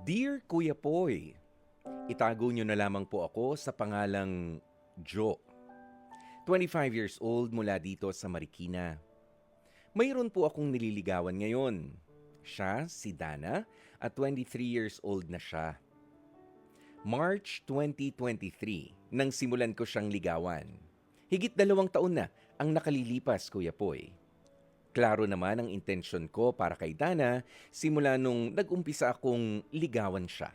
Dear Kuya Poy, itago niyo na lamang po ako sa pangalang Jo. 25 years old mula dito sa Marikina. Mayroon po akong nililigawan ngayon. Siya, si Dana, at 23 years old na siya. March 2023 nang simulan ko siyang ligawan. Higit 2 taon na ang nakalilipas, Kuya Poy. Klaro naman ang intensyon ko para kay Dana simula nung nag-umpisa akong ligawan siya.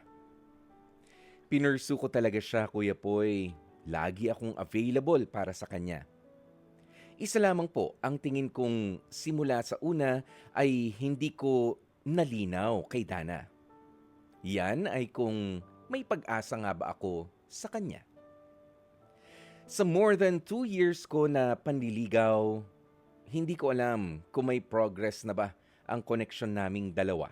Pinursu ko talaga siya, Kuya Poy. Lagi akong available para sa kanya. Isa lamang po ang tingin kong simula sa una ay hindi ko nalinaw kay Dana. Yan ay kung may pag-asa nga ba ako sa kanya. Sa more than 2 years ko na panliligaw, hindi ko alam kung may progress na ba ang koneksyon naming dalawa.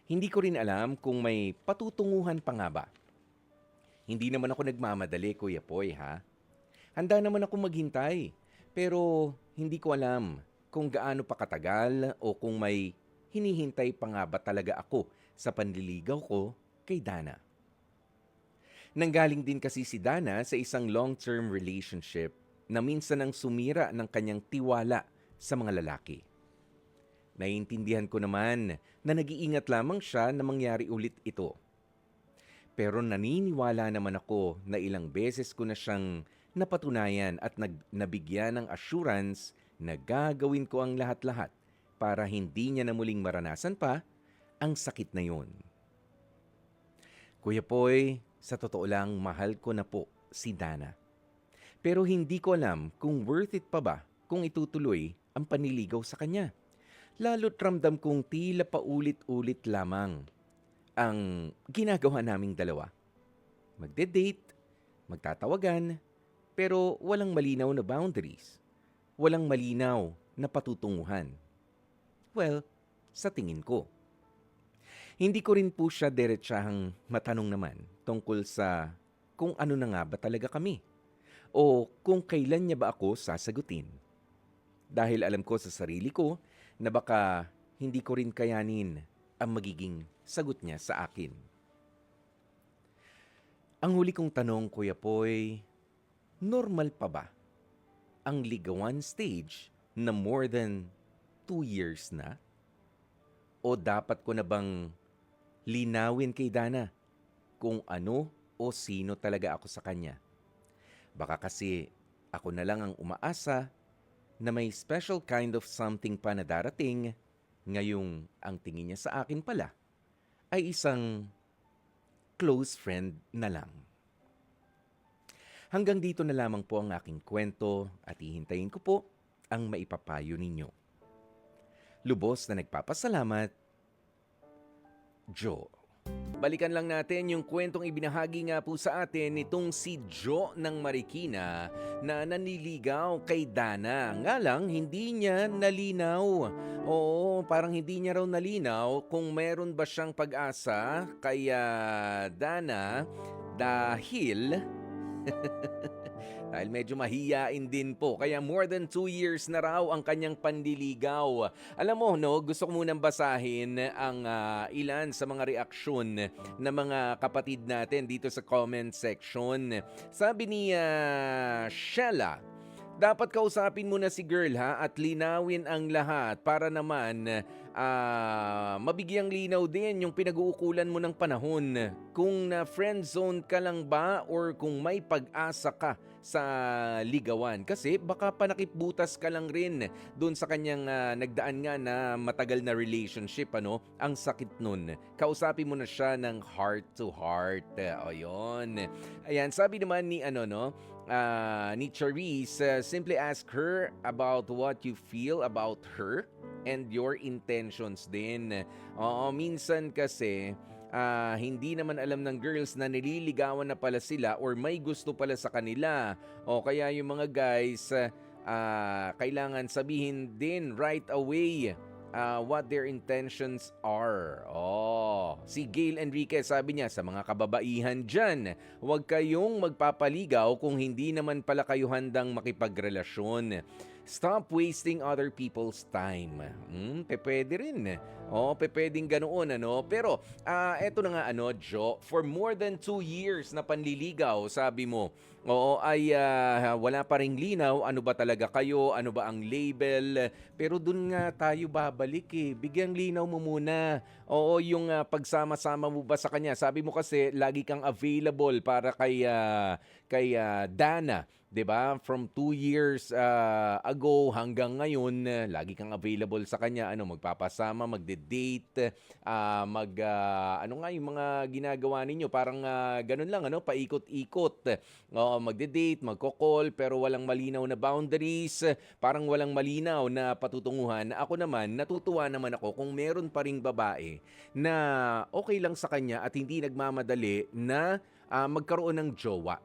Hindi ko rin alam kung may patutunguhan pa nga ba. Hindi naman ako nagmamadali, Kuya Poy, ha? Handa naman ako maghintay, pero hindi ko alam kung gaano pa katagal o kung may hinihintay pa nga ba talaga ako sa panliligaw ko kay Dana. Nanggaling din kasi si Dana sa isang long-term relationship na minsan ang sumira ng kanyang tiwala sa mga lalaki. Naiintindihan ko naman na nag-iingat lamang siya na mangyari ulit ito. Pero naniniwala naman ako na ilang beses ko na siyang napatunayan at nabigyan ng assurance na gagawin ko ang lahat-lahat para hindi niya na muling maranasan pa ang sakit na yun. Kuya Poy, sa totoo lang mahal ko na po si Dana. Pero hindi ko alam kung worth it pa ba kung itutuloy ang panliligaw sa kanya. Lalo't ramdam kong tila paulit-ulit lamang ang ginagawa naming dalawa. Magde-date, magtatawagan, pero walang malinaw na boundaries. Walang malinaw na patutunguhan. Well, sa tingin ko. Hindi ko rin po siya diretsahang matanong naman tungkol sa kung ano na nga ba talaga kami. O kung kailan niya ba ako sasagutin. Dahil alam ko sa sarili ko na baka hindi ko rin kayanin ang magiging sagot niya sa akin. Ang huli kong tanong, Kuya Poy, normal pa ba ang ligawan stage na more than 2 years na? O dapat ko na bang linawin kay Dana kung ano o sino talaga ako sa kanya? Baka kasi ako na lang ang umaasa na may special kind of something pa na darating ngayong ang tingin niya sa akin pala ay isang close friend na lang. Hanggang dito na lamang po ang aking kwento at hihintayin ko po ang maipapayo ninyo. Lubos na nagpapasalamat, Joe. Balikan lang natin yung kwentong ibinahagi nga po sa atin nitong si Jo ng Marikina na naniligaw kay Dana. Nga lang, hindi niya nalinaw. Oo, parang hindi niya raw nalinaw kung meron ba siyang pag-asa kay Dana dahil dahil medyo mahiyain din po. Kaya more than 2 years na raw ang kanyang panliligaw. Alam mo, no, gusto ko munang basahin ang ilan sa mga reaksyon ng mga kapatid natin dito sa comment section. Sabi ni Shella, dapat kausapin mo na si girl ha at linawin ang lahat para naman mabigyang linaw din yung pinag-uukulan mo ng panahon. Kung na friend zone ka lang ba or kung may pag-asa ka sa ligawan. Kasi baka panakipbutas ka lang rin doon sa kanyang nagdaan nga na matagal na relationship. Ang sakit nun. Kausapin mo na siya ng heart to heart. O yun. Ayan, sabi naman ni ni Charisse, simply ask her about what you feel about her and your intentions din. Oo, minsan kasi hindi naman alam ng girls na nililigawan na pala sila or may gusto pala sa kanila. O kaya yung mga guys, kailangan sabihin din right away what their intentions are. Si Gail Enriquez sabi niya, sa mga kababaihan dyan, huwag kayong magpapaligaw kung hindi naman pala kayo handang makipagrelasyon. Stop wasting other people's time. Pwede rin. Oo, pwedeng ganoon, ano. Pero, eto na nga, ano, Jo, for more than 2 years na panliligaw, sabi mo, oo, ay wala pa ring linaw, ano ba talaga kayo, ano ba ang label, pero dun nga tayo babalik eh. Bigyang linaw mo muna. Oo, yung pagsama-sama mo ba sa kanya. Sabi mo kasi, lagi kang available para kay Dana. 'Di ba? From 2 years ago hanggang ngayon, lagi kang available sa kanya. Ano, magpapasama, magde-date, ano nga yung mga ginagawa ninyo? Parang ganun lang, ano, paikot-ikot. Oo, magde-date, magko-call, pero walang malinaw na boundaries, parang walang malinaw na patutunguhan. Ako naman, natutuwa naman ako kung meron pa ring babae na okay lang sa kanya at hindi nagmamadali na magkaroon ng jowa.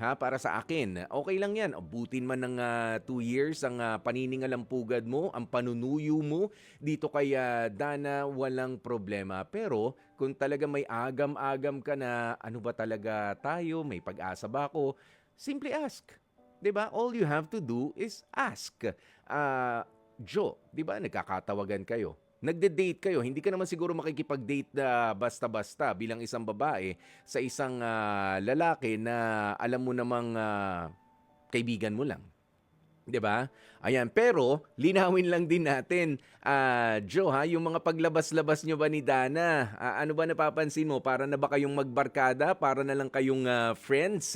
Ha, para sa akin, okay lang 'yan. Abutin man ng 2 years ang paniningalampugan mo, ang panunuyo mo dito kay Dana, walang problema. Pero kung talaga may agam-agam ka na, ano ba talaga tayo, may pag-asa ba ako, simply ask. 'Di ba? All you have to do is ask. Jo, 'di ba nagkakatawagan kayo? Nagde-date kayo, hindi ka naman siguro makikipag-date na basta-basta bilang isang babae sa isang lalaki na alam mo namang kaibigan mo lang. 'Di ba? Ayan, pero linawin lang din natin, Jo, ha, yung mga paglabas-labas nyo ba ni Dana, ano ba napapansin mo? Para na ba kayong magbarkada? Para na lang kayong friends?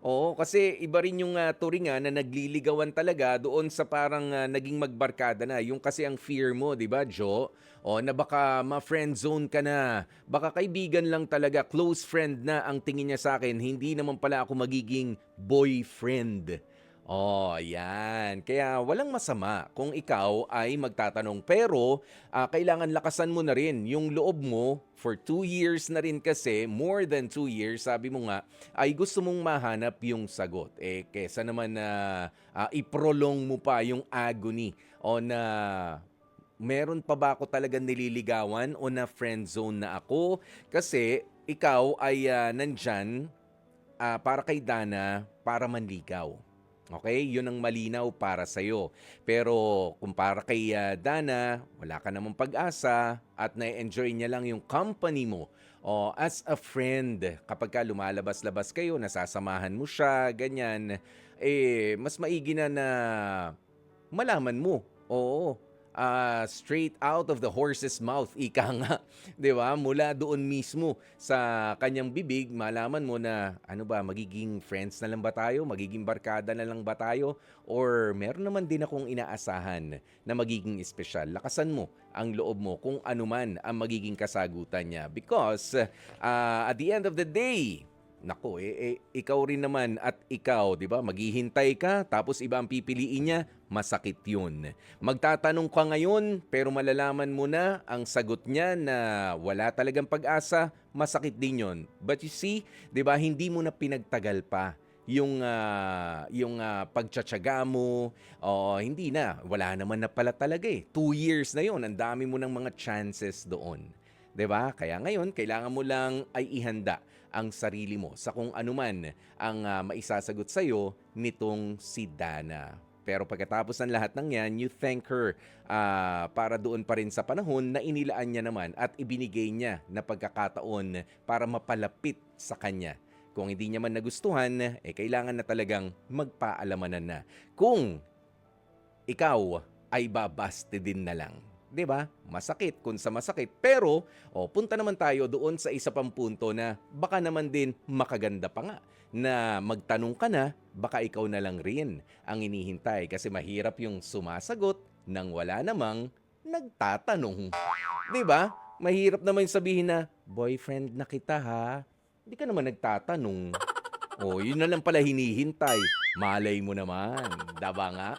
Oo, kasi iba rin yung turingan na nagliligawan talaga doon sa parang naging magbarkada na. Yung kasi ang fear mo, 'di ba, Jo? O na baka ma-friend zone ka na. Baka kaibigan lang talaga, close friend na ang tingin niya sa akin. Hindi naman pala ako magiging boyfriend. Oh, yan. Kaya walang masama kung ikaw ay magtatanong. Pero kailangan lakasan mo na rin yung loob mo for 2 years na rin kasi, more than 2 years, sabi mo nga, ay gusto mong mahanap yung sagot. Eh, kesa naman na iprolong mo pa yung agony o na meron pa ba ako talagang nililigawan o na friend zone na ako? Kasi ikaw ay nandyan para kay Dana para manligaw. Okay? Yun ang malinaw para sa'yo. Pero kung para kay Dana, wala ka namang pag-asa at na-enjoy niya lang yung company mo. O as a friend, kapag ka lumalabas-labas kayo, nasasamahan mo siya, ganyan, eh, mas maigi na malaman mo. Oo. Straight out of the horse's mouth, ika nga. 'Di ba? Mula doon mismo sa kanyang bibig, malaman mo na ano ba, magiging friends na lang ba tayo? Magiging barkada na lang ba tayo? Or meron naman din akong inaasahan na magiging espesyal. Lakasan mo ang loob mo kung ano man ang magiging kasagutan niya. Because at the end of the day, nako, ikaw rin naman at ikaw, di ba? Maghihintay ka, tapos iba ang pipiliin niya, masakit yun. Magtatanong ka ngayon, pero malalaman mo na ang sagot niya na wala talagang pag-asa, masakit din yun. But you see, di ba, hindi mo na pinagtagal pa yung pagtsatsaga mo. Hindi na, wala naman na pala talaga eh. 2 years na yun, ang dami mo ng mga chances doon. 'Di ba? Kaya ngayon, kailangan mo lang ay ihanda ang sarili mo sa kung anuman ang maisasagot sa'yo nitong si Dana. Pero pagkatapos ng lahat ng yan, you thank her para doon pa rin sa panahon na inilaan niya naman at ibinigay niya na pagkakataon para mapalapit sa kanya. Kung hindi niya man nagustuhan, kailangan na talagang magpaalamanan na. Kung ikaw ay babaste din na lang. 'Di ba? Masakit kung sa masakit. Pero, punta naman tayo doon sa isa pang punto na baka naman din makaganda pa nga na magtanong ka na, baka ikaw na lang rin ang inihintay kasi mahirap yung sumasagot nang wala namang nagtatanong. 'Di ba? Mahirap naman sabihin na, boyfriend na kita ha. Hindi ka naman nagtatanong. Yun na lang pala hinihintay. Malay mo naman. Daba nga.